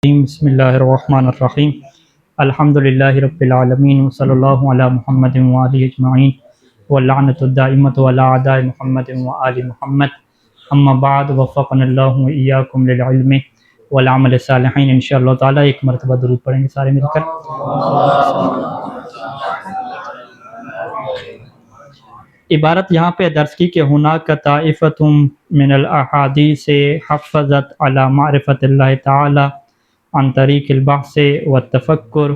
بسم اللہ الرحمن الرحیم الحمد للہ رب العالمین وصلی اللہ علی محمد وآلہ اجمعین واللعنۃ الدائمۃ علی اعداء محمد وآل محمد اما بعد وفقنا اللہ وإیاکم للعلم والعمل الصالحین۔ انشاءاللہ تعالیٰ ایک مرتبہ درود پڑھیں گے سارے مل کر۔ عبارت یہاں پہ درس کی کہ ہناک طائفۃ من الاحادیث حفظت علی معرفت اللہ تعالی عن طریق البحث والتفکر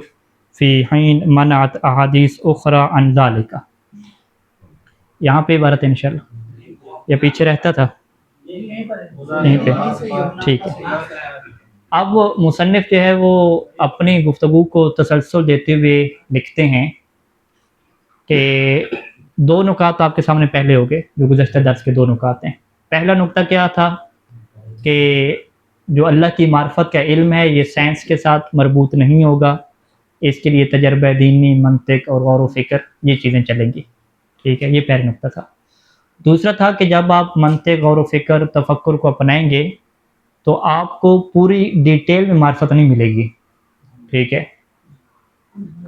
فی حین منعت احادیث اخرى عن ذلك۔ یہاں پہ عبارت انشاءاللہ یا پیچھے رہتا تھا یہیں پہ، ٹھیک ہے۔ اب مصنف جو ہے وہ اپنی گفتگو کو تسلسل دیتے ہوئے لکھتے ہیں کہ دو نکات آپ کے سامنے پہلے ہو گئے جو گزشتہ درس کے دو نکات ہیں۔ پہلا نکتہ کیا تھا کہ جو اللہ کی معرفت کا علم ہے یہ سائنس کے ساتھ مربوط نہیں ہوگا، اس کے لیے تجربہ دینی، منطق اور غور و فکر یہ چیزیں چلیں گی، ٹھیک ہے، یہ پہلا نکتہ تھا۔ دوسرا تھا کہ جب آپ منطق، غور و فکر، تفکر کو اپنائیں گے تو آپ کو پوری ڈیٹیل میں معرفت نہیں ملے گی، ٹھیک ہے۔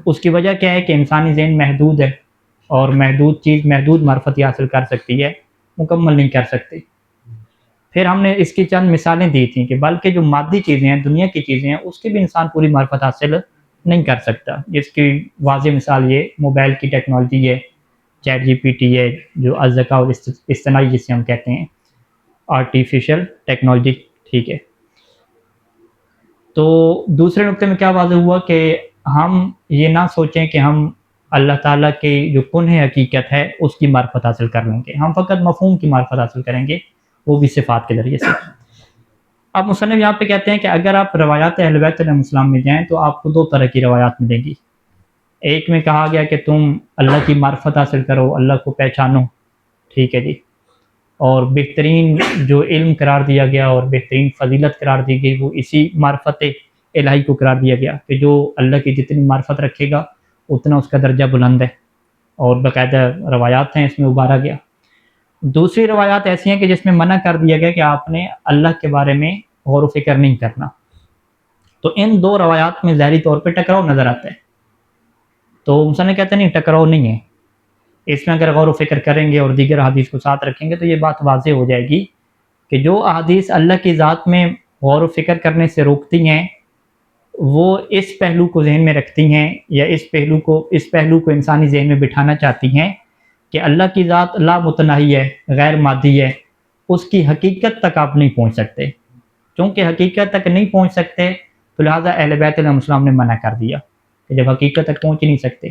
اس کی وجہ کیا ہے کہ انسانی ذہن محدود ہے اور محدود چیز محدود معرفت حاصل کر سکتی ہے، مکمل نہیں کر سکتی۔ پھر ہم نے اس کی چند مثالیں دی تھیں کہ بلکہ جو مادی چیزیں ہیں، دنیا کی چیزیں ہیں، اس کے بھی انسان پوری معرفت حاصل نہیں کر سکتا۔ جس کی واضح مثال یہ موبائل کی ٹیکنالوجی ہے، چیٹ جی پی ٹی ہے، جو الذکاء الاصطناعی جسے ہم کہتے ہیں، آرٹیفیشل ٹیکنالوجی، ٹھیک ہے۔ تو دوسرے نقطے میں کیا واضح ہوا کہ ہم یہ نہ سوچیں کہ ہم اللہ تعالیٰ کے جو کنہ حقیقت ہے اس کی معرفت حاصل کر لیں گے، ہم فقط مفہوم کی معرفت حاصل کریں گے، وہ بھی صفات کے ذریعے سے۔ اب مصنف یہاں پہ کہتے ہیں کہ اگر آپ روایات اہل بیت علیہ السلام میں جائیں تو آپ کو دو طرح کی روایات ملیں گی۔ ایک میں کہا گیا کہ تم اللہ کی معرفت حاصل کرو، اللہ کو پہچانو، ٹھیک ہے جی، اور بہترین جو علم قرار دیا گیا اور بہترین فضیلت قرار دی گئی وہ اسی معرفت الہی کو قرار دیا گیا کہ جو اللہ کی جتنی معرفت رکھے گا اتنا اس کا درجہ بلند ہے، اور باقاعدہ روایات ہیں اس میں ابھارا گیا۔ دوسری روایات ایسی ہیں کہ جس میں منع کر دیا گیا کہ آپ نے اللہ کے بارے میں غور و فکر نہیں کرنا۔ تو ان دو روایات میں ظاہری طور پہ ٹکراؤ نظر آتا ہے، تو مصنف کہتے ہیں نہیں، ٹکراؤ نہیں ہے، اس میں اگر غور و فکر کریں گے اور دیگر احادیث کو ساتھ رکھیں گے تو یہ بات واضح ہو جائے گی کہ جو احادیث اللہ کی ذات میں غور و فکر کرنے سے روکتی ہیں وہ اس پہلو کو ذہن میں رکھتی ہیں یا اس پہلو کو انسانی ذہن میں بٹھانا چاہتی ہیں کہ اللہ کی ذات لا متناہی ہے، غیر مادی ہے، اس کی حقیقت تک آپ نہیں پہنچ سکتے۔ چونکہ حقیقت تک نہیں پہنچ سکتے تو لہٰذا اہل بیت علیہ السلام نے منع کر دیا کہ جب حقیقت تک پہنچ نہیں سکتے۔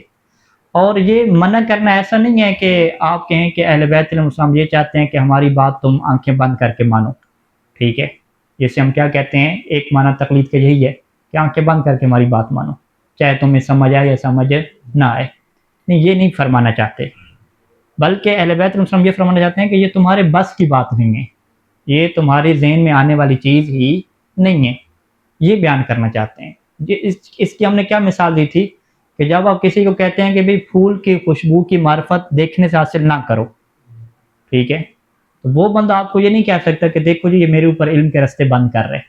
اور یہ منع کرنا ایسا نہیں ہے کہ آپ کہیں کہ اہل بیت علیہ السلام یہ چاہتے ہیں کہ ہماری بات تم آنکھیں بند کر کے مانو، ٹھیک ہے، جسے ہم کیا کہتے ہیں، ایک معنی تقلید کا یہی ہے کہ آنکھیں بند کر کے ہماری بات مانو، چاہے تمہیں سمجھ آئے یا سمجھ نہ آئے۔ نہیں، یہ نہیں فرمانا چاہتے، بلکہ اہل بیت علیہ السلام یہ فرمانا چاہتے ہیں کہ یہ تمہارے بس کی بات نہیں ہے، یہ تمہارے ذہن میں آنے والی چیز ہی نہیں ہے، یہ بیان کرنا چاہتے ہیں۔ اس کی ہم نے کیا مثال دی تھی کہ جب آپ کسی کو کہتے ہیں کہ بھئی پھول کی خوشبو کی معرفت دیکھنے سے حاصل نہ کرو، ٹھیک ہے، تو وہ بندہ آپ کو یہ نہیں کہہ سکتا کہ دیکھو جی یہ میرے اوپر علم کے رستے بند کر رہے۔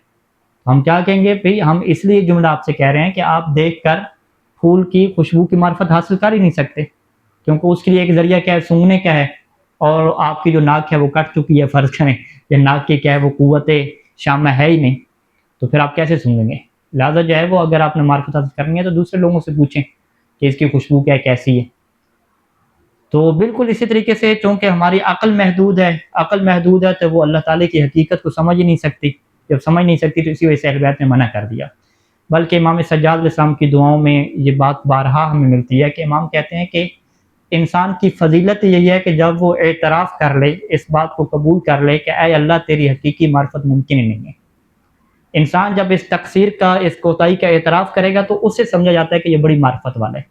ہم کیا کہیں گے، بھئی ہم اس لیے جملہ آپ سے کہہ رہے ہیں کہ آپ دیکھ کر پھول کی خوشبو کی معرفت حاصل کر ہی نہیں سکتے، کیونکہ اس کے لیے ایک ذریعہ کیا ہے، سونگنے کا ہے، اور آپ کی جو ناک ہے وہ کٹ چکی ہے، فرض کریں، یا ناک کی کیا ہے وہ قوت شامہ ہے ہی نہیں، تو پھر آپ کیسے سونگیں گے؟ لہٰذا جو ہے وہ اگر آپ نے معرفت حاصل کرنی ہے تو دوسرے لوگوں سے پوچھیں کہ اس کی خوشبو کیا کیسی ہے۔ تو بالکل اسی طریقے سے چونکہ ہماری عقل محدود ہے تو وہ اللہ تعالیٰ کی حقیقت کو سمجھ ہی نہیں سکتی، جب سمجھ نہیں سکتی تو اسی وجہ سے اہل بیت نے منع کر دیا۔ بلکہ امام سجاد علیہ السلام کی دعاؤں میں یہ بات بارہا ہمیں ملتی ہے کہ امام کہتے ہیں کہ انسان کی فضیلت یہی ہے کہ جب وہ اعتراف کر لے، اس بات کو قبول کر لے کہ اے اللہ تیری حقیقی معرفت ممکن ہی نہیں ہے۔ انسان جب اس تقصیر کا، اس کوتاہی کا اعتراف کرے گا تو اس سے سمجھا جاتا ہے کہ یہ بڑی معرفت والا ہے۔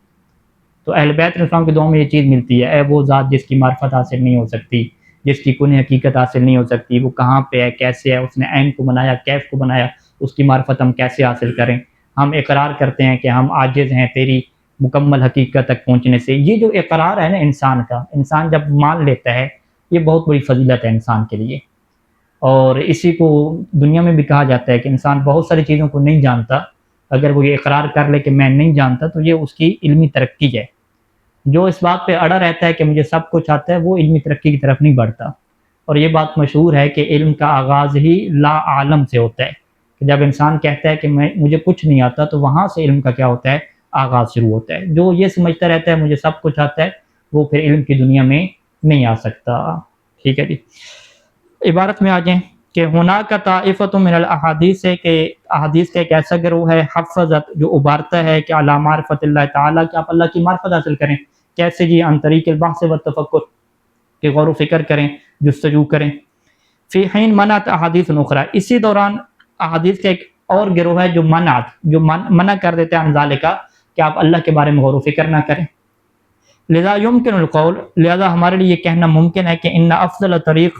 تو اہل بیت علیہ السلام کی دعاؤں میں یہ چیز ملتی ہے، اے وہ ذات جس کی معرفت حاصل نہیں ہو سکتی، جس کی کنہ حقیقت حاصل نہیں ہو سکتی، وہ کہاں پہ ہے، کیسے ہے، اس نے عین کو بنایا، کیف کو بنایا، اس کی معرفت ہم کیسے حاصل کریں۔ ہم اقرار کرتے ہیں کہ ہم عاجز ہیں تیری مکمل حقیقت تک پہنچنے سے۔ یہ جو اقرار ہے نا انسان کا، انسان جب مان لیتا ہے، یہ بہت بڑی فضیلت ہے انسان کے لیے۔ اور اسی کو دنیا میں بھی کہا جاتا ہے کہ انسان بہت ساری چیزوں کو نہیں جانتا، اگر وہ یہ اقرار کر لے کہ میں نہیں جانتا تو یہ اس کی علمی ترقی ہے۔ جو اس بات پہ اڑا رہتا ہے کہ مجھے سب کچھ آتا ہے وہ علمی ترقی کی طرف نہیں بڑھتا۔ اور یہ بات مشہور ہے کہ علم کا آغاز ہی لا عالم سے ہوتا ہے، کہ جب انسان کہتا ہے کہ مجھے کچھ نہیں آتا تو وہاں سے علم کا کیا ہوتا ہے، آغاز شروع ہوتا ہے۔ جو یہ سمجھتا رہتا ہے مجھے سب کچھ آتا ہے وہ پھر علم کی دنیا میں نہیں آ سکتا۔ ٹھیک ہے جی، عبارت میں آ جائیں کہ ہناک طائفۃ من الاحادیث ہے کہ احادیث کا ایک ایسا گروہ ہے حفظت جو ابھارتا ہے کہ علی معرفت اللہ تعالیٰ کہ آپ اللہ کی معرفت حاصل کریں۔ کیسے جی؟ عن طریق البحث والتفکر، کہ غور و فکر کریں، جستجو کریں۔ فی حین منعت احادیث اخری، اسی دوران احادیث کا ایک اور گروہ ہے جو منع کر دیتے ہیں ذالک کا کہ آپ اللہ کے بارے میں غور و فکر نہ کریں۔ لذا یمکن القول، لہذا ہمارے لیے یہ کہنا ممکن ہے کہ ان افضل طریق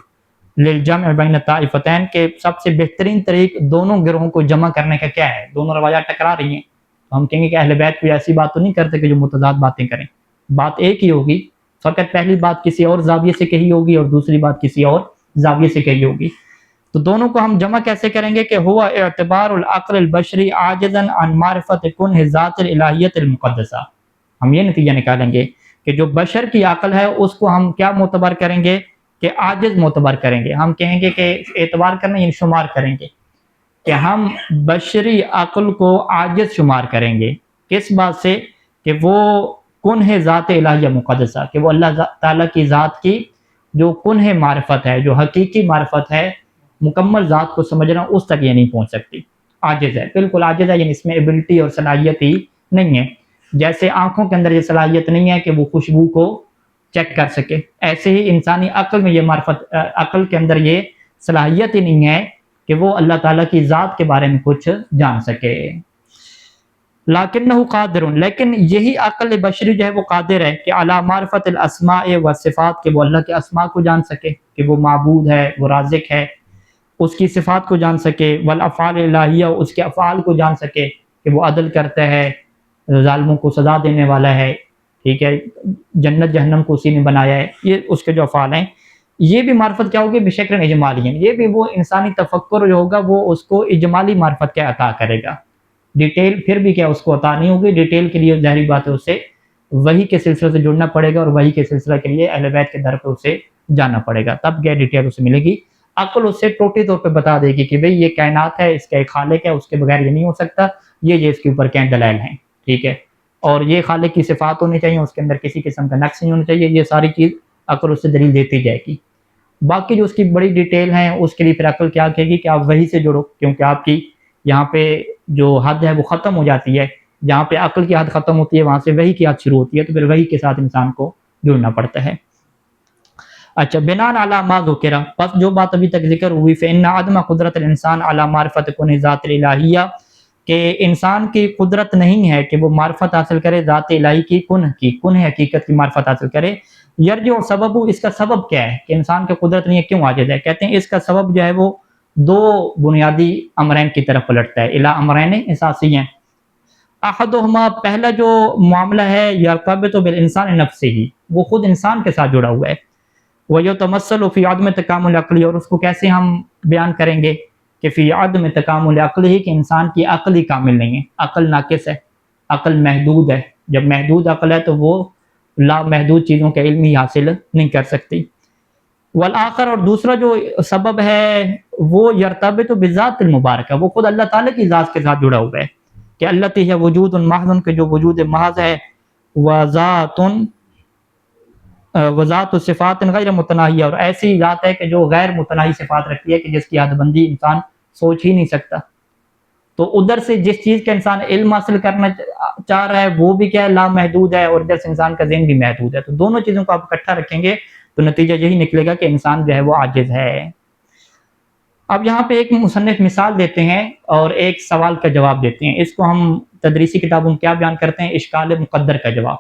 للجمع بین الطائفتین، کہ سب سے بہترین طریق دونوں گروہوں کو جمع کرنے کا کیا ہے؟ دونوں روایات ٹکرا رہی ہیں تو ہم کہیں گے کہ اہل بیت کوئی ایسی بات تو نہیں کرتے کہ جو متضاد باتیں کریں، بات ایک ہی ہوگی، فقط پہلی بات کسی اور زاویے سے کہی ہوگی اور دوسری بات کسی اور زاویے سے کہی ہوگی۔ تو دونوں کو ہم جمع کیسے کریں گے کہ ہوا اعتبار العقل البشری عاجزا عن معرفت کنہ ذات الالہیت المقدسہ، ہم یہ نتیجہ نکالیں گے کہ جو بشر کی عقل ہے اس کو ہم کیا معتبر کریں گے کہ عاجز معتبر کریں گے۔ ہم کہیں گے کہ اعتبار کرنا یعنی شمار کریں گے کہ ہم بشری عقل کو عاجز شمار کریں گے، کس بات سے؟ کہ وہ کنہ ذات الہیہ مقدسہ، کہ وہ اللہ تعالیٰ کی ذات کی جو کنہ معرفت ہے، جو حقیقی معرفت ہے، مکمل ذات کو سمجھنا، اس تک یہ نہیں پہنچ سکتی، عاجز ہے، بالکل عاجز ہے، یعنی اس میں ایبلٹی اور صلاحیت ہی نہیں ہے۔ جیسے آنکھوں کے اندر یہ صلاحیت نہیں ہے کہ وہ خوشبو کو چیک کر سکے، ایسے ہی انسانی عقل میں یہ معرفت، عقل کے اندر یہ صلاحیت ہی نہیں ہے کہ وہ اللہ تعالیٰ کی ذات کے بارے میں کچھ جان سکے۔ لیکنہ قادر، لیکن یہی عقل بشری جو ہے وہ قادر ہے کہ علی معرفت الاسماء والصفات، کہ وہ اللہ کے اسماء کو جان سکے کہ وہ معبود ہے، وہ رازق ہے، اس کی صفات کو جان سکے، والافعال الہیہ، اس کے افعال کو جان سکے کہ وہ عدل کرتا ہے، ظالموں کو سزا دینے والا ہے، ٹھیک ہے، جنت جہنم کو اسی نے بنایا ہے، یہ اس کے جو افعال ہیں۔ یہ بھی معرفت کیا ہوگی؟ بشکل اجمالی، یہ بھی وہ انسانی تفکر جو ہوگا وہ اس کو اجمالی معرفت کیا عطا کرے گا، ڈیٹیل پھر بھی کیا اس کو عطا نہیں ہوگی۔ ڈیٹیل کے لیے ظاہری بات ہے اسے وحی کے سلسلے سے جڑنا پڑے گا، اور وحی کے سلسلہ کے لیے اہل بیت کے در پہ اسے جانا پڑے گا، تب کیا ڈیٹیل اسے ملے گی۔ عقل اسے ٹوٹی طور پہ بتا دے گی کہ بھئی یہ کائنات ہے، اس کا ایک خالق ہے، اس کے بغیر یہ نہیں ہو سکتا، یہ اس کے اوپر کیا دلائل ہیں، ٹھیک ہے، اور یہ خالق کی صفات ہونی چاہیے، اس کے اندر کسی قسم کا نقص نہیں ہونا چاہیے، یہ ساری چیز عقل اس سے دلیل دیتی جائے گی۔ باقی جو اس کی بڑی ڈیٹیل ہیں اس کے لیے پھر عقل کیا کہے گی کہ آپ وحی سے جڑو، کیونکہ آپ کی یہاں پہ جو حد ہے وہ ختم ہو جاتی ہے، جہاں پہ عقل کی حد ختم ہوتی ہے وہاں سے وحی کی حد شروع ہوتی ہے، تو پھر وحی کے ساتھ انسان کو جڑنا پڑتا ہے۔ اچھا، بناء علی ما ذکر، پس جو بات ابھی تک ذکر ہوئی، فإن عدم قدرت الانسان علی معرفت کنہ ذات الالہیہ، کہ انسان کی قدرت نہیں ہے کہ وہ معرفت حاصل کرے ذات الہی کی، کنہ حقیقت کی معرفت حاصل کرے۔ یرجع سبب، اس کا سبب کیا ہے کہ انسان کی قدرت نہیں ہے، کیوں عاجز ہے؟ کہتے ہیں اس کا سبب جو ہے وہ دو بنیادی امرین کی طرف پلٹتا ہے، الی امرین اساسی ہیں۔ احدہما، پہلا جو معاملہ ہے، یرتبط بالانسان نفسہ، وہ خود انسان کے ساتھ جڑا ہوا ہے، ویتمثل فی عدم تکامل عقلی، اور اس کو کیسے ہم بیان کریں گے کہ فی عدم تکامل عقلی، کہ انسان کی عقل ہی کامل نہیں ہے، عقل ناقص ہے، عقل محدود ہے، جب محدود عقل ہے تو وہ لامحدود چیزوں کا علم ہی حاصل نہیں کر سکتی۔ والآخر، اور دوسرا جو سبب ہے وہ یرتبط بذات المبارکہ، وہ خود اللہ تعالیٰ کی ذات کے ساتھ جڑا ہوا ہے، کہ التی ہے وجود محض، کہ جو وجود محض ہے، وذات صفات غیر متناہیہ، اور ایسی ذات ہے کہ جو غیر متناہی صفات رکھتی ہے، کہ جس کی حد بندی انسان سوچ ہی نہیں سکتا۔ تو ادھر سے جس چیز کا انسان علم حاصل کرنا چاہ رہا ہے وہ بھی کیا ہے، لامحدود ہے، اور ادھر سے انسان کا ذہن بھی محدود ہے، تو دونوں چیزوں کو آپ اکٹھا رکھیں گے تو نتیجہ یہی نکلے گا کہ انسان جو ہے وہ عاجز ہے۔ اب یہاں پہ ایک مصنف مثال دیتے ہیں اور ایک سوال کا جواب دیتے ہیں، اس کو ہم تدریسی کتابوں میں کیا بیان کرتے ہیں؟ اشکال مقدر کا جواب۔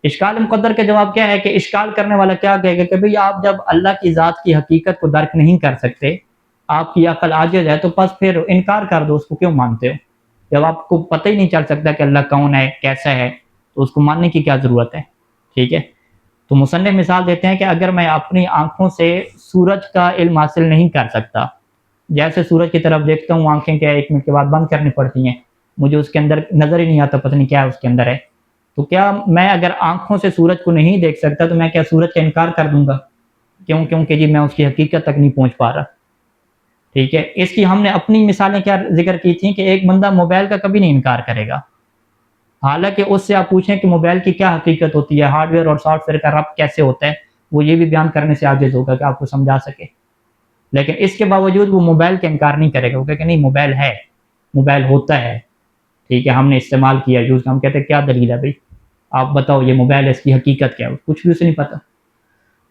اشکال مقدر کا جواب کیا ہے کہ اشکال کرنے والا کیا کہے گا کہ بھئی آپ جب اللہ کی ذات کی حقیقت کو درک نہیں کر سکتے، آپ کی عقل عاجز ہے، تو پس پھر انکار کر دو، اس کو کیوں مانتے ہو؟ جب آپ کو پتہ ہی نہیں چل سکتا کہ اللہ کون ہے، کیسا ہے، تو اس کو ماننے کی کیا ضرورت ہے، ٹھیک ہے۔ تو مصنف مثال دیتے ہیں کہ اگر میں اپنی آنکھوں سے سورج کا علم حاصل نہیں کر سکتا، جیسے سورج کی طرف دیکھتا ہوں آنکھیں کیا 1 منٹ کے بعد بند کرنی پڑتی ہیں، مجھے اس کے اندر نظر ہی نہیں آتا پتہ نہیں کیا اس کے اندر ہے، تو کیا میں اگر آنکھوں سے سورج کو نہیں دیکھ سکتا تو میں کیا سورج کا انکار کر دوں گا؟ کیونکہ جی میں اس کی حقیقت تک نہیں پہنچ پا رہا. ٹھیک ہے، اس کی ہم نے اپنی مثالیں کیا ذکر کی تھیں کہ ایک بندہ موبائل کا کبھی نہیں انکار کرے گا، حالانکہ اس سے آپ پوچھیں کہ موبائل کی کیا حقیقت ہوتی ہے، ہارڈ ویئر اور سافٹ ویئر کا ربط کیسے ہوتا ہے، وہ یہ بھی بیان کرنے سے عاجز ہوگا کہ آپ کو سمجھا سکے، لیکن اس کے باوجود وہ موبائل کا انکار نہیں کرے گا، وہ کہے کہ نہیں موبائل ہے، موبائل ہوتا ہے، ٹھیک ہے، ہم نے استعمال کیا یوز، ہم کہتے ہیں کیا دلیل ہے بھائی، آپ بتاؤ یہ موبائل ہے، اس کی حقیقت کیا ہے، کچھ بھی اسے نہیں پتہ.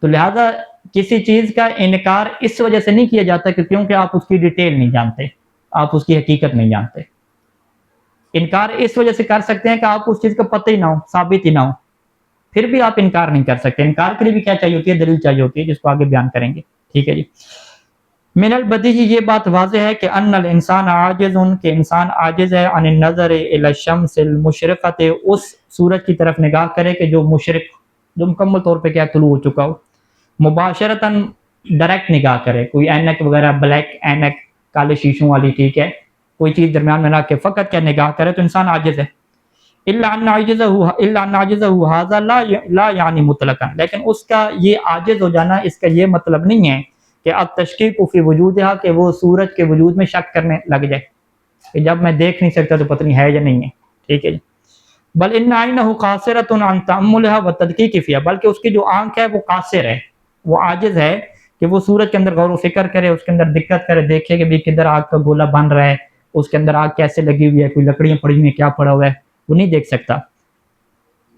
تو لہٰذا کسی چیز کا انکار اس وجہ سے نہیں کیا جاتا کہ کیونکہ آپ اس کی ڈیٹیل نہیں جانتے، آپ اس کی حقیقت نہیں جانتے. انکار اس وجہ سے کر سکتے ہیں کہ آپ اس چیز کا پتہ ہی نہ ہو، ثابت ہی نہ ہو، پھر بھی آپ انکار نہیں کر سکتے. انکار کے لیے بھی کیا چاہیے ہوتی ہے؟ دلیل چاہیے ہوتی ہے، جس کو آگے بیان کریں گے. ٹھیک ہے جی. من البدیہی، یہ بات واضح ہے کہ ان الانسان عاجز، کہ انسان عاجز ہے، عن النظر الی الشمس المشرقۃ، اس سورج کی طرف نگاہ کرے کہ جو مشرق، جو مکمل طور پہ کیا طلوع ہو چکا ہو، مباشرتاً ڈائریکٹ نگاہ کرے، کوئی اینک وغیرہ بلیک اینک کالے شیشوں والی، ٹھیک ہے، کوئی چیز درمیان میں نہ کہ فقط کیا نگاہ کرے، تو انسان عاجز ہے. الا ان عاجزہ ھذا لا یعنی مطلقاً، لیکن اس کا یہ عاجز ہو جانا اس کا یہ مطلب نہیں ہے کہ اب تشکیک فی وجودہا، کہ وہ سورج کے وجود میں شک کرنے لگ جائے کہ جب میں دیکھ نہیں سکتا تو پتہ نہیں ہے یا نہیں ہے. ٹھیک ہے جی. بل ان عینہ قاصرۃ عن تأملھا والتدقیق فیھا، بلکہ اس کی جو آنکھ ہے وہ قاصر ہے، وہ عاجز ہے کہ وہ سورج کے اندر غور و فکر کرے، اس کے اندر دقت کرے، دیکھے کہ بھی کدھر آگ کا گولا بن رہا ہے، اس کے اندر آگ کیسے لگی ہوئی ہے، کوئی لکڑیاں پڑی ہوئی ہیں، کیا پڑا ہوا ہے، وہ نہیں دیکھ سکتا.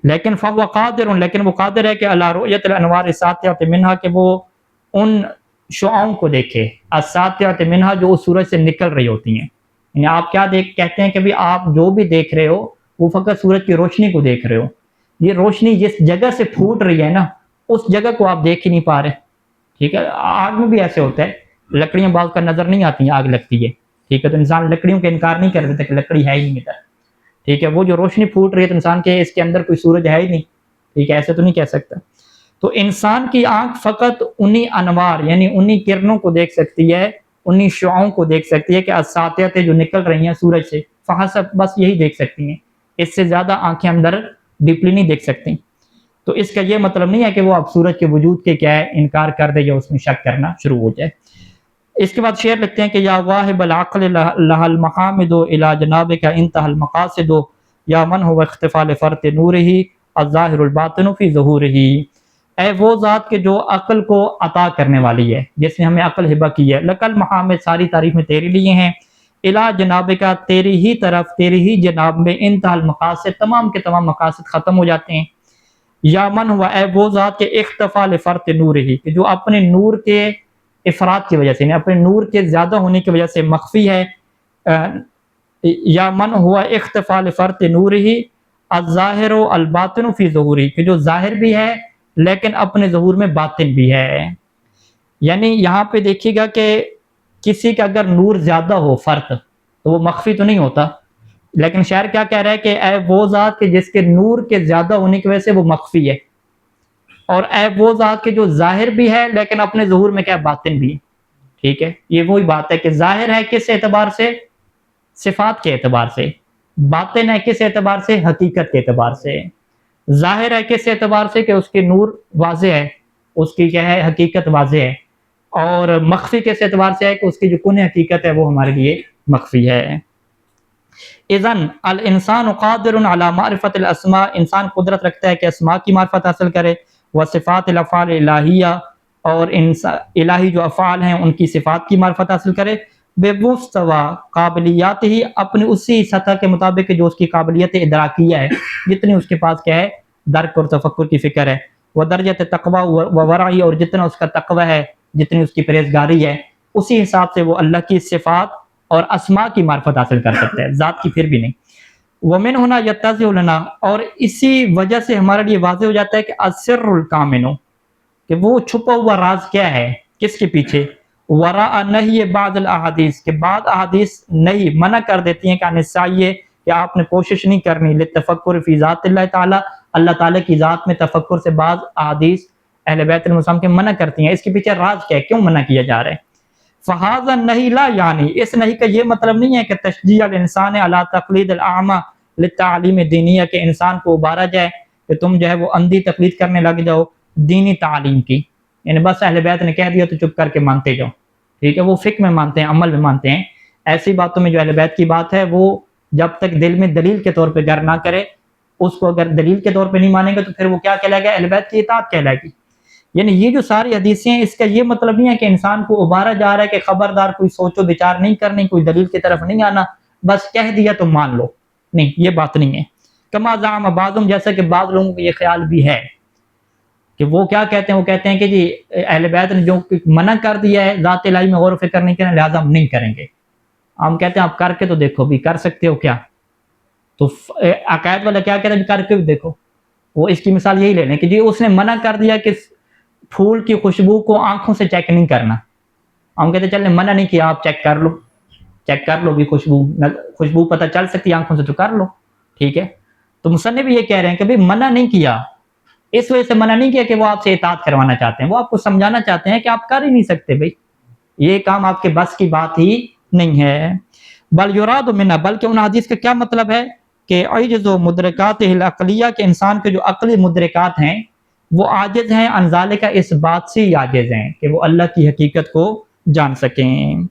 لیکن فهو قادر، لیکن وہ قادر ہے کہ علی رؤیۃ الانوار الساطعۃ منھا، کہ وہ ان شعاؤں کو دیکھے، الساطعۃ منھا، جو اس سورج سے نکل رہی ہوتی ہیں. یعنی آپ کیا کہتے ہیں کہ بھی آپ جو بھی دیکھ رہے ہو وہ فقط سورج کی روشنی کو دیکھ رہے ہو، یہ روشنی جس جگہ سے پھوٹ رہی ہے نا اس جگہ کو آپ دیکھ ہی نہیں پا رہے. ٹھیک ہے، آگ میں بھی ایسے ہوتا ہے، لکڑیاں بعض کا نظر نہیں آتی ہیں، آگ لگتی ہے، ٹھیک ہے، تو انسان لکڑیوں کا انکار نہیں کر دیتا کہ لکڑی ہے ہی نہیں ادھر. ٹھیک ہے، وہ جو روشنی پھوٹ رہی ہے تو انسان کے اس کے اندر کوئی سورج ہے ہی نہیں، ٹھیک ہے، ایسے تو نہیں کہہ سکتا. تو انسان کی آنکھ فقط انہی انوار یعنی انہی کرنوں کو دیکھ سکتی ہے، انہی شعاؤں کو دیکھ سکتی ہے کہ الساطعۃ جو نکل رہی ہیں سورج سے، فحسب، بس یہی دیکھ سکتی ہیں، اس سے زیادہ آنکھیں اندر ڈیپلی نہیں دیکھ سکتی. تو اس کا یہ مطلب نہیں ہے کہ وہ اب سورج کے وجود کے کیا ہے انکار کر دے یا اس میں شک کرنا شروع ہو جائے. اس کے بعد شعر لکھتے ہیں کہ یا واہب العقل لها المحامد الى جنابک انتهى المقاصد یا من هو اختفاء لفرط نورہ الظاہر الباطن فی ظہورہ، اے وہ ذات کے جو عقل کو عطا کرنے والی ہے، جس نے ہمیں عقل ہبہ کی ہے، لک المحامد، ساری تعریفیں تیرے لیے ہیں، الی جنابک، تیری ہی طرف، تیری ہی جناب میں، انتہا المقاصد، تمام کے تمام مقاصد ختم ہو جاتے ہیں. یا من ہوا، اے وہ ذات کے اختفاء لفرط نورہ، کہ جو اپنے نور کے افراد کی وجہ سے، یعنی اپنے نور کے زیادہ ہونے کی وجہ سے مخفی ہے. یا من ہوا اختفاء لفرط نورہ الظاہر الباطن فی ظہورہ، کہ جو ظاہر بھی ہے لیکن اپنے ظہور میں باطن بھی ہے. یعنی یہاں پہ دیکھیے گا کہ کسی کا اگر نور زیادہ ہو فرق تو وہ مخفی تو نہیں ہوتا، لیکن شاعر کیا کہہ رہا ہے کہ اے وہ ذات کہ جس کے نور کے زیادہ ہونے کی وجہ سے وہ مخفی ہے، اور اے وہ ذات کے جو ظاہر بھی ہے لیکن اپنے ظہور میں کیا باطن بھی ہے. ٹھیک ہے، یہ وہی بات ہے کہ ظاہر ہے کس اعتبار سے؟ صفات کے اعتبار سے. باطن ہے کس اعتبار سے؟ حقیقت کے اعتبار سے. ظاہر ہے کس اعتبار سے؟ کہ اس کے نور واضح ہے، اس کی کیا ہے حقیقت واضح ہے. اور مخفی کس اعتبار سے ہے؟ کہ اس کی جو کن حقیقت ہے وہ ہمارے لیے مخفی ہے. اذن الانسان قادر علی معرفت الاسماء، انسان قدرت رکھتا ہے کہ اسماء کی معرفت حاصل کرے، وصفات الافعال الہیہ، اور الہی جو افعال ہیں ان کی صفات کی معرفت حاصل کرے، بے مستوی قابلیات ہی، اپنی اسی سطح کے مطابق جو اس کی قابلیت ادراکیہ ہے، جتنی اس کے پاس کیا ہے درک اور تفکر کی فکر ہے، وہ درجت تقوی و ورعی، اور جتنا اس کا تقوی ہے، جتنی اس کی پرہیزگاری ہے، اسی حساب سے وہ اللہ کی صفات اور اسماء کی معرفت حاصل کر سکتے ہیں، ذات کی پھر بھی نہیں. ومن ہونا یتضح لنا، اور اسی وجہ سے ہمارے لیے واضح ہو جاتا ہے کہ السر الکامن، کہ وہ چھپا ہوا راز کیا ہے، کس کے پیچھے، وراء نہی بعض الاحادیث، کہ بعض احادیث منع کر دیتی ہیں کہ السعی، کہ آپ نے کوشش نہیں کرنی، للتفکر فی ذات اللہ تعالی، اللہ تعالیٰ کی ذات میں تفکر سے بعض احادیث اہل بیت علیہم السلام کے منع کرتی ہیں. اس کے پیچھے راز کیا ہے, کیوں منع کیا جا رہا ہے؟ فہذا النہی لا یعنی, اس نہیں کا یہ مطلب نہیں ہے کہ تشجیع الانسان علی تقلید الاعمی للتعلیم دینیہ, کہ انسان کو ابھارا جائے کہ تم جو ہے وہ اندھی تقلید کرنے لگ جاؤ دینی تعلیم کی, یعنی بس اہل بیت نے کہہ دیا تو چپ کر کے مانتے جاؤ. ٹھیک ہے, وہ فقہ میں مانتے ہیں, عمل میں مانتے ہیں. ایسی باتوں میں جو اہل بیت کی بات ہے وہ جب تک دل میں دلیل کے طور پہ گر نہ کرے, اس کو اگر دلیل کے طور پہ نہیں مانیں گے تو پھر وہ کیا کہلائے گا؟ اہل بیت کی اطاعت کہلائے گی. یعنی یہ جو ساری حدیثیں ہیں اس کا یہ مطلب نہیں ہے کہ انسان کو ابھارا جا رہا ہے کہ خبردار کوئی سوچ و بچار نہیں کرنی, کوئی دلیل کی طرف نہیں آنا, بس کہہ دیا تو مان لو. نہیں, یہ بات نہیں ہے. کما زعم بعضهم, جیسا کہ بعض لوگوں کو یہ خیال بھی ہے کہ وہ کیا کہتے ہیں, وہ کہتے ہیں کہ جی اہل بیت نے جو منع کر دیا ہے ذات الہی میں غور و فکر نہیں کرنا, لہٰذا ہم نہیں کریں گے. ہم کہتے ہیں آپ کر کے تو دیکھو بھی, کر سکتے ہو کیا؟ تو عقائد والا کیا کہتا ہے, کر کے بھی دیکھو. وہ اس کی مثال یہی لے لیں کہ جی اس نے منع کر دیا کہ پھول کی خوشبو کو آنکھوں سے چیک نہیں کرنا. ہم کہتے ہیں چلے منع نہیں کیا, آپ چیک کر لو, چیک کر لو بھی, خوشبو پتہ چل سکتی آنکھوں سے تو کر لو. ٹھیک ہے, تو مصنف بھی یہ کہہ رہے ہیں کہ بھئی منع نہیں کیا, اس وجہ سے منع نہیں کیا کہ وہ آپ سے اطاعت کروانا چاہتے ہیں, وہ آپ کو سمجھانا چاہتے ہیں کہ آپ کر ہی نہیں سکتے بھئی, یہ کام آپ کے بس کی بات ہی نہیں ہے. بل یراد منہ, بلکہ ان حدیث کا کیا مطلب ہے کہ عجز و مدرکات العقلیہ, کے انسان کے جو عقلی مدرکات ہیں وہ عاجز ہیں, عن ذالک, اس بات سے ہی عاجز ہیں کہ وہ اللہ کی حقیقت کو جان سکیں.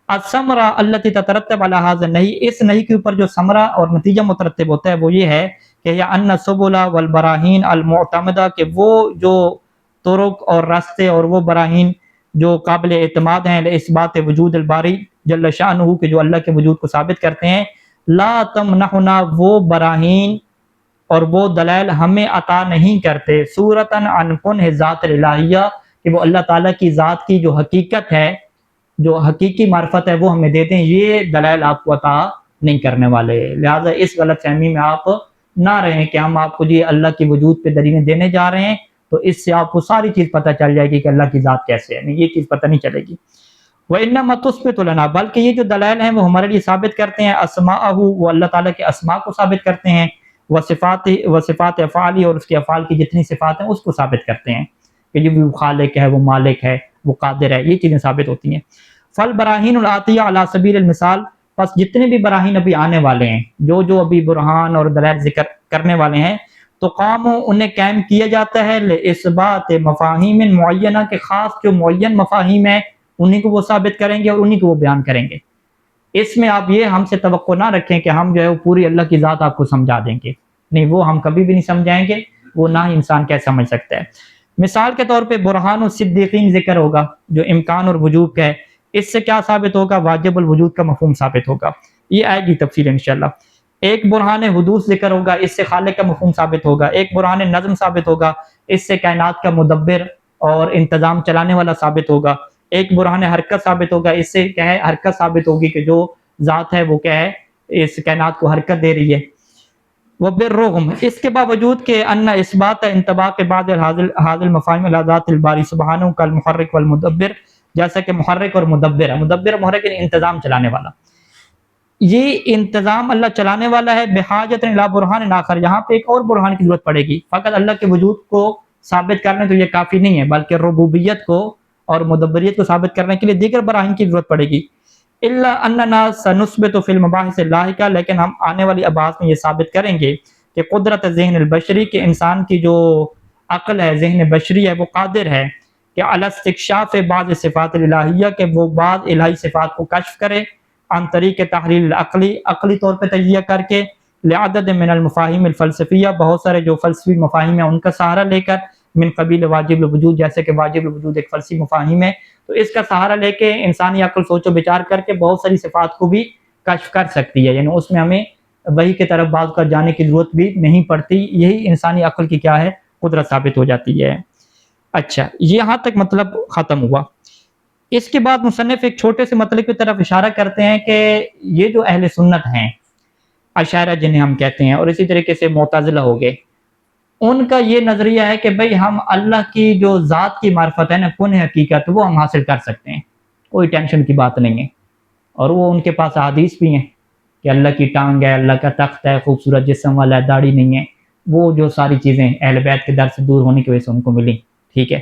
الثمرہ التی تترتب علی ھذا النہی, اس نہی کے اوپر جو ثمرہ اور نتیجہ مترتب ہوتا ہے وہ یہ ہے کہ یا ان السبل والبراہین المعتمدہ, کہ وہ جو طرق اور راستے اور وہ براہین جو قابل اعتماد ہیں اس بات وجود الباری جل شانہ, کہ جو اللہ کے وجود کو ثابت کرتے ہیں, لا تمنحنا, وہ براہین اور وہ دلائل ہمیں عطا نہیں کرتے, صورتاً عن کنہ ذات الالہیہ, کہ وہ اللہ تعالیٰ کی ذات کی جو حقیقت ہے, جو حقیقی معرفت ہے وہ ہمیں دیتے ہیں, یہ دلائل آپ کو عطا نہیں کرنے والے. لہٰذا اس غلط فہمی میں آپ نہ رہیں کہ ہم آپ کو جی اللہ کی وجود پہ دلیلیں دینے جا رہے ہیں تو اس سے آپ کو ساری چیز پتہ چل جائے گی کہ اللہ کی ذات کیسے ہے. نہیں, یہ چیز پتہ نہیں چلے گی. وَإِنَّمَا تُثْبِتُ لَنَا, بلکہ یہ جو دلائل ہیں وہ ہمارے لیے ثابت کرتے ہیں اسماءہ, وہ اللہ تعالیٰ کے اسماء کو ثابت کرتے ہیں, وصفات افعالی, اور اس کے افعال کی جتنی صفات ہیں اس کو ثابت کرتے ہیں کہ یہ وہ خالق ہے, وہ مالک ہے, وہ قادر ہے, یہ چیزیں ثابت ہوتی ہیں. فالبراہین العاطیہ علی سبیل المثال, پس جتنے بھی براہین ابھی آنے والے ہیں, جو ابھی برہان اور دلائل ذکر کرنے والے ہیں, تو قام انہیں قائم کیا جاتا ہے لاثبات مفاہیم معینہ, کے خاص جو معین مفاہیم ہیں انہیں کو وہ ثابت کریں گے اور انہیں کو وہ بیان کریں گے. اس میں آپ یہ ہم سے توقع نہ رکھیں کہ ہم جو ہے وہ پوری اللہ کی ذات آپ کو سمجھا دیں گے, نہیں, وہ ہم کبھی بھی نہیں سمجھائیں گے, وہ نہ ہی انسان کیسے سمجھ سکتا ہے. مثال کے طور پہ برہان الصدیقین ذکر ہوگا جو امکان اور وجوب کا ہے, اس سے کیا ثابت ہوگا؟ واجب الوجود کا مفہوم ثابت ہوگا, یہ آئے گی تفصیل انشاءاللہ. ایک برہان حدوث ذکر ہوگا, اس سے خالق کا مفہوم ثابت ہوگا. ایک برہان نظم ثابت ہوگا, اس سے کائنات کا مدبر اور انتظام چلانے والا ثابت ہوگا. ایک برہان حرکت ثابت ہوگا, اس سے کیا ہے حرکت ثابت ہوگی کہ جو ذات ہے وہ کیا ہے اس کائنات کو حرکت دے رہی ہے. وبالرغم, اس کے باوجود کہ ان اثبات انتباہ کے بعد حاضر مفاہیم الی ذات الباری سبحانہ کالمحرک والمدبر, جیسا کہ محرک اور مدبر ہے, مدبر اور محرک یعنی انتظام چلانے والا, یہ انتظام اللہ چلانے والا ہے. بحاجت الی برہان آخر, یہاں پہ ایک اور برہان کی ضرورت پڑے گی. فقط اللہ کے وجود کو ثابت کرنے تو یہ کافی نہیں ہے, بلکہ ربوبیت کو اور مدبریت کو ثابت کرنے کے لیے دیگر براہین کی ضرورت پڑے گی. الا اننا سنثبت فی المباحث اللاحقہ, لیکن ہم آنے والی ابحاث میں یہ ثابت کریں گے کہ قدرت ذہن البشری, کے انسان کی جو عقل ہے, ذہن بشری ہے, وہ قادر ہے کہ علی استکشاف بعض صفات الالہیہ, کہ وہ بعض الہی صفات کو کشف کرے, عن طریق تحلیل العقلی, عقلی طور پہ تجزیہ کر کے, لعدد من المفاہیم الفلسفیہ, بہت سارے جو فلسفی مفاہیم ہیں ان کا سہارا لے کر, من قبیل واجب الوجود, جیسے کہ واجب الوجود ایک فلسفی مفاہیم ہے, تو اس کا سہارا لے کے انسانی عقل سوچ و بچار کر کے بہت ساری صفات کو بھی کشف کر سکتی ہے. یعنی اس میں ہمیں وحی کی طرف بعض کا جانے کی ضرورت بھی نہیں پڑتی, یہی انسانی عقل کی کیا ہے قدرت ثابت ہو جاتی ہے. اچھا, یہاں تک مطلب ختم ہوا. اس کے بعد مصنف ایک چھوٹے سے مطلب کی طرف اشارہ کرتے ہیں کہ یہ جو اہل سنت ہیں, اشاعرہ جنہیں ہم کہتے ہیں, اور اسی طریقے سے معتزلہ ہو گئے, ان کا یہ نظریہ ہے کہ بھئی ہم اللہ کی جو ذات کی معرفت ہے نا, کن حقیقت, وہ ہم حاصل کر سکتے ہیں, کوئی ٹینشن کی بات نہیں ہے. اور وہ ان کے پاس احادیث بھی ہیں کہ اللہ کی ٹانگ ہے, اللہ کا تخت ہے, خوبصورت جسم والا ہے, داڑھی نہیں ہے. وہ جو ساری چیزیں اہل بیت کے در سے دور ہونے کی وجہ سے ان کو ملی. ٹھیک ہے.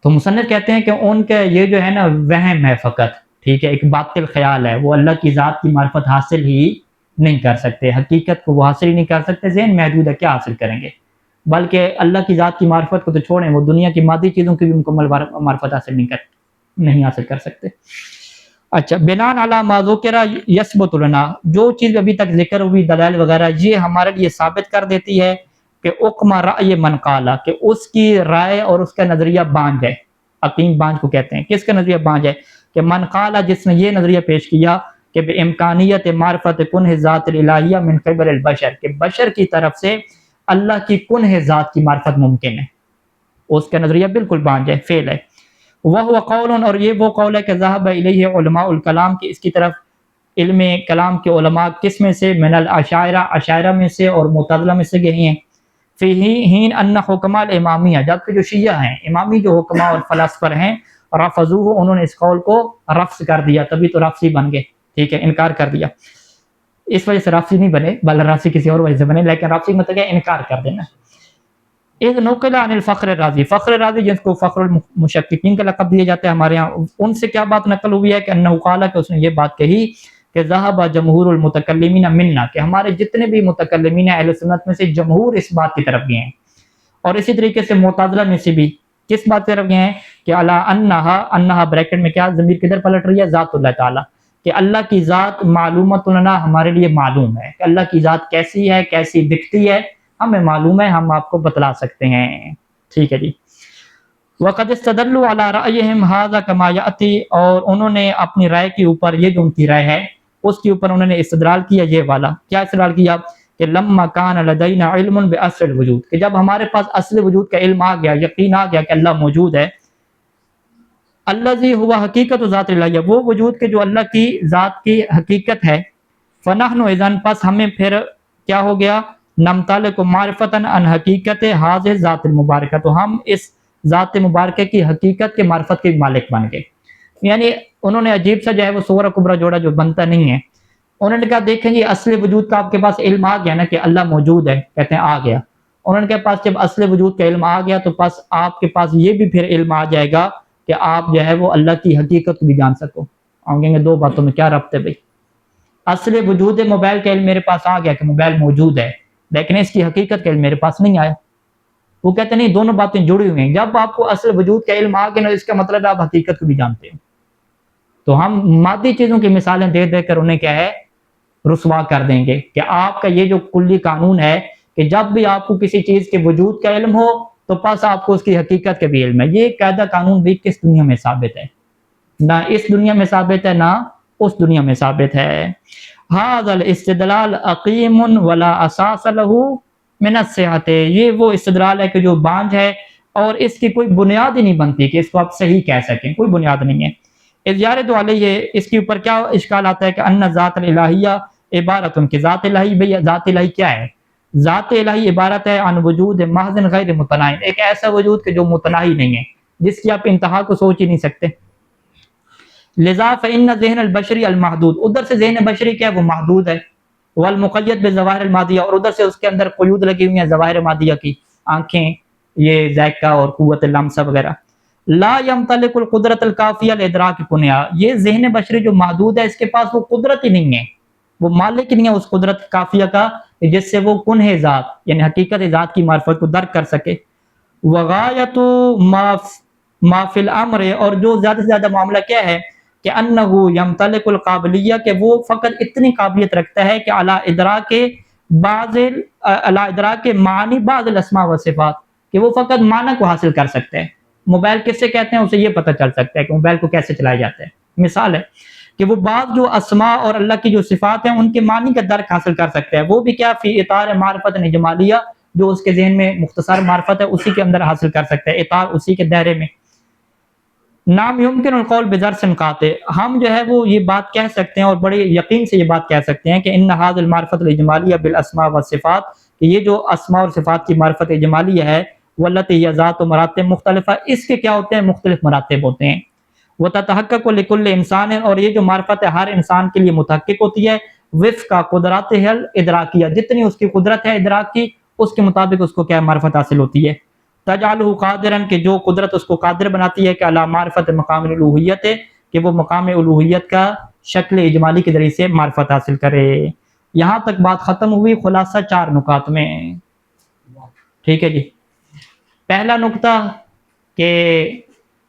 تو مصنف کہتے ہیں کہ ان کا یہ جو ہے نا وہم ہے فقط. ٹھیک ہے, ایک باطل خیال ہے, وہ اللہ کی ذات کی معرفت حاصل ہی نہیں کر سکتے, حقیقت کو وہ حاصل ہی نہیں کر سکتے, ذہن محدود ہے, کیا حاصل کریں گے؟ بلکہ اللہ کی ذات کی معرفت کو تو چھوڑیں, وہ دنیا کی مادی چیزوں کی بھی مکمل معرفت حاصل نہیں حاصل کر سکتے. اچھا, بناء علی ما ذکر یثبت لنا, جو چیز ابھی تک ذکر ہوئی دلائل وغیرہ, یہ ہمارے لیے ثابت کر دیتی ہے کہ اقم رأی من قالا, کہ اس کی رائے اور اس کا نظریہ بانج ہے. عقیم بانج کو کہتے ہیں. کس کا نظریہ بانج ہے؟ کہ من قالا, جس نے یہ نظریہ پیش کیا کہ بامکانیت معرفت کنہ ذات الالہیہ من قبل البشر, کہ بشر کی طرف سے اللہ کی کنہ ذات کی معرفت ممکن ہے. اس کا نظریہ بالکل بانج ہے, فیل ہے. وَهُوَ قَوْلٌ, اور یہ وہ قول ہے کہ ذهب الیہ علماء الکلام, کی اس کی طرف علم کلام کے علماء کس میں سے؟ من الاشاعرہ, اشاعرہ میں سے اور معتزلہ میں سے گئی ہیں. فی حین ان حکماء الامامیہ, جبکہ جو شیعہ ہیں, امامی جو حکماء اور فلاسفر ہیں, رفضوہ, انہوں نے اس قول کو رفض کر دیا, تبھی تو رفضی بن گئے. ٹھیک ہے, انکار کر دیا. اس وجہ سے رفضی نہیں بنے, بل رفضی کسی اور وجہ سے بنے, لیکن رفضی مطلب ہے انکار کر دینا. ایک نقل عن الفخر رازی, فخر رازی جس کو فخر المشککین کا لقب دیا جاتا ہے ہمارے ہاں, ان سے کیا بات نقل ہوئی ہے کہ انہو قال, کہ اس نے یہ بات کہی کہ ذهب جمہور المتکلمین منا, کہ ہمارے جتنے بھی متکلمین ہیں اہل سنت میں سے جمہور اس بات کی طرف گئے ہیں. اور اسی طریقے سے معتزلہ میں سے بھی کس بات کی طرف گئے ہیں کہ الا انہا بریکٹ میں کیا ضمیر کدھر پلٹ رہی ہے؟ ذات اللہ تعالی, کہ اللہ کی ذات معلومۃ لنا, ہمارے لیے معلوم ہے کہ اللہ کی ذات کیسی ہے, کیسی دکھتی ہے, ہمیں معلوم ہے, ہم آپ کو بتلا سکتے ہیں. ٹھیک ہے جی. وقد استدلوا علی رأیہم ھذا کما یأتی, اور انہوں نے اپنی رائے کے اوپر, یہ جو ان کی رائے ہے اس کے اوپر انہوں نے استدلال کیا یہ والا. کیا استدلال کیا؟ کہ لما کان لدینا علم باصل الوجود, کہ جب ہمارے پاس اصل وجود کا علم آ گیا, یقین آ گیا کہ اللہ موجود ہے, الذی هو حقیقت ذات اللہ, وہ وجود کے جو اللہ کی ذات کی حقیقت ہے, فنحن اذن, پس ہمیں پھر کیا ہو گیا, نمتلک معرفتا عن حقیقت ھذہ ذات المبارکہ, تو ہم اس ذات مبارکہ کی حقیقت کے معرفت کے مالک بن گئے. یعنی انہوں نے عجیب سا جو ہے وہ صور کبرا جوڑا جو بنتا نہیں ہے. انہوں نے کہا دیکھیں جی اصل وجود کا آپ کے پاس علم آ گیا نا کہ اللہ موجود ہے, کہتے ہیں آ گیا. انہوں نے کہا پاس جب اصل وجود کا علم آ گیا تو پس آپ کے پاس یہ بھی پھر علم آ جائے گا کہ آپ جو ہے وہ اللہ کی حقیقت کو بھی جان سکو. ہم کہیں گے دو باتوں میں کیا ربط ہے بھائی؟ اصل وجود موبائل کا علم میرے پاس آ گیا کہ موبائل موجود ہے, لیکن اس کی حقیقت کا علم میرے پاس نہیں آیا. وہ کہتے نہیں, دونوں باتیں جڑی ہوئی ہیں. جب آپ کو اصل وجود کا علم آ گیا نا, اس کا مطلب آپ حقیقت کو بھی جانتے ہیں. تو ہم مادی چیزوں کی مثالیں دے دے کر انہیں کیا ہے رسوا کر دیں گے کہ آپ کا یہ جو کلی قانون ہے کہ جب بھی آپ کو کسی چیز کے وجود کا علم ہو تو پس آپ کو اس کی حقیقت کا بھی علم ہے. یہ قاعدہ قانون بھی کس دنیا میں ثابت ہے؟ نہ اس دنیا میں ثابت ہے, نہ اس دنیا میں ثابت ہے. ھذا الاستدلال عقیم ولا اساس له من الصحت, یہ وہ استدلال ہے کہ جو بانج ہے اور اس کی کوئی بنیاد ہی نہیں بنتی کہ اس کو آپ صحیح کہہ سکیں, کوئی بنیاد نہیں ہے. اذیارت علیہ, اس کے اوپر کیا اشکال آتا ہے کہ ان ذات الالہیہ عبارت, کہ ذات الہی, بھئی ذات الہی کیا ہے؟ ذات الہی عبارت ہے عن وجود محض غیر متناہی, ایک ایسا وجود کہ جو متناہی نہیں ہے, جس کی آپ انتہا کو سوچ ہی نہیں سکتے. لذا فإن ذہن البشری المحدود, ادھر سے ذہن بشری کیا ہے وہ محدود ہے. والمقید بظواہر المادیہ, اور ادھر سے اس کے اندر قیود لگی ہوئی ہیں ظواہر مادیہ کی, آنکھیں, یہ ذائقہ اور قوت لمس وغیرہ. لا یمتلک القدرت الکافیہ لادراک کنہا, یہ ذہن بشری جو محدود ہے اس کے پاس وہ قدرت ہی نہیں ہے, وہ مالک نہیں ہے اس قدرت کافیہ کا جس سے وہ کنہ ذات یعنی حقیقت ذات کی معرفت کو درک کر سکے. وغایت ما فی الامر, اور جو زیادہ سے زیادہ معاملہ کیا ہے کہ انہو یمتلک القابلیہ, کہ وہ فقط اتنی قابلیت رکھتا ہے کہ علی ادراک معنی بعض الاسماء و صفات, کہ وہ فقط معنی کو حاصل کر سکتے ہیں. موبائل کس سے کہتے ہیں اسے یہ پتہ چل سکتا ہے کہ موبائل کو کیسے چلایا جاتا ہے. مثال ہے کہ وہ بعض جو اسماء اور اللہ کی جو صفات ہیں ان کے معنی کا درک حاصل کر سکتے ہیں, وہ بھی کیا فی اطار معرفت اجمالیہ, جو اس کے ذہن میں مختصر معرفت ہے اسی کے اندر حاصل کر سکتے ہیں, اطار اسی کے دائرے میں. نام یمکن القول بذرس قاطع, ہم جو ہے وہ یہ بات کہہ سکتے ہیں اور بڑے یقین سے یہ بات کہہ سکتے ہیں کہ ان ھذ المعرفت الاجمالیہ بالاسماء والصفات, کہ یہ جو اسماء اور صفات کی معرفت اجمالیہ ہے والتي هي ذات مراتب مختلفہ, اس کے کیا ہوتے ہیں مختلف مراتب ہوتے ہیں. وتتحقق لكل انسان, اور یہ جو معرفت ہے ہر انسان کے لیے متحقق ہوتی ہے وفق قدراتہ الادراکیہ, جتنی اس کی قدرت ہے ادراک کی اس کے مطابق اس کو کیا معرفت حاصل ہوتی ہے. تجعلہ قادرن کہ جو قدرت اس کو قادر بناتی ہے کہ علی معرفت مقام الالوہیت ہے کہ وہ مقام الوہیت کا شکل اجمالی کے ذریعے سے معرفت حاصل کرے. یہاں تک بات ختم ہوئی. خلاصہ 4 نکات میں. ٹھیک ہے جی. پہلا نقطہ کہ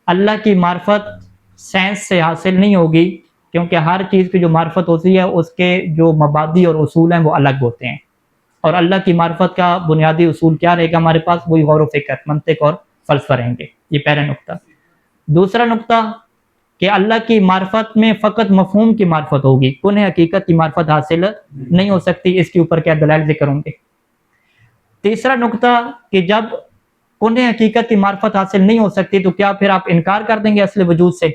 اللہ کی معرفت سائنس سے حاصل نہیں ہوگی کیونکہ ہر چیز کی جو معرفت ہوتی ہے اس کے جو مبادی اور اصول ہیں وہ الگ ہوتے ہیں، اور اللہ کی معرفت کا بنیادی اصول کیا رہے گا ہمارے پاس؟ وہی غور و فکر، منطق اور فلسفہ رہیں گے. یہ پہلا نقطہ. دوسرا نقطہ کہ اللہ کی معرفت میں فقط مفہوم کی معرفت ہوگی، کنہ حقیقت کی معرفت حاصل نہیں ہو سکتی. اس کے اوپر کیا دلائل ذکر ہوں گے. تیسرا نقطہ کہ جب کنہ حقیقت کی معرفت حاصل نہیں ہو سکتی تو کیا پھر آپ انکار کر دیں گے اصل وجود سے؟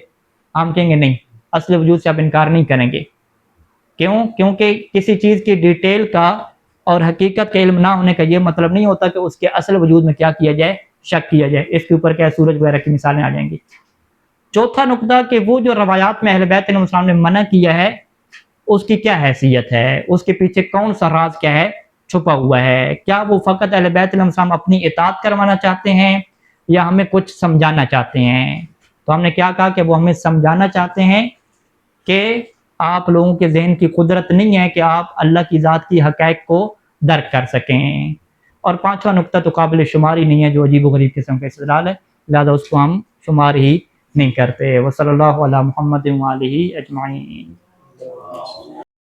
ہم کہیں گے نہیں، اصل وجود سے آپ انکار نہیں کریں گے. کیوں؟ کیونکہ کسی چیز کی ڈیٹیل کا اور حقیقت کا علم نہ ہونے کا یہ مطلب نہیں ہوتا کہ اس کے اصل وجود میں کیا کیا جائے؟ شک کیا جائے. اس کے اوپر کیا سورج وغیرہ کی مثالیں آ جائیں گی. چوتھا نقطہ کہ وہ جو روایات میں اہل بیت علیہ السلام نے منع کیا ہے اس کی کیا حیثیت ہے؟ اس کے پیچھے کون سا راز کیا ہے چھپا ہوا ہے؟ کیا وہ فقط اہل بیت علیہ السلام اپنی اطاعت کروانا چاہتے ہیں یا ہمیں کچھ سمجھانا چاہتے ہیں؟ تو ہم نے کیا کہا کہ وہ ہمیں سمجھانا چاہتے ہیں کہ آپ لوگوں کے ذہن کی قدرت نہیں ہے کہ آپ اللہ کی ذات کی حقائق کو درک کر سکیں. اور پانچواں نقطہ تو قابل شمار ہی نہیں ہے، جو عجیب و غریب قسم کا استدلال ہے، لہذا اس کو ہم شمار ہی نہیں کرتے. وصلی اللہ علی محمد و آلہ اجمعین.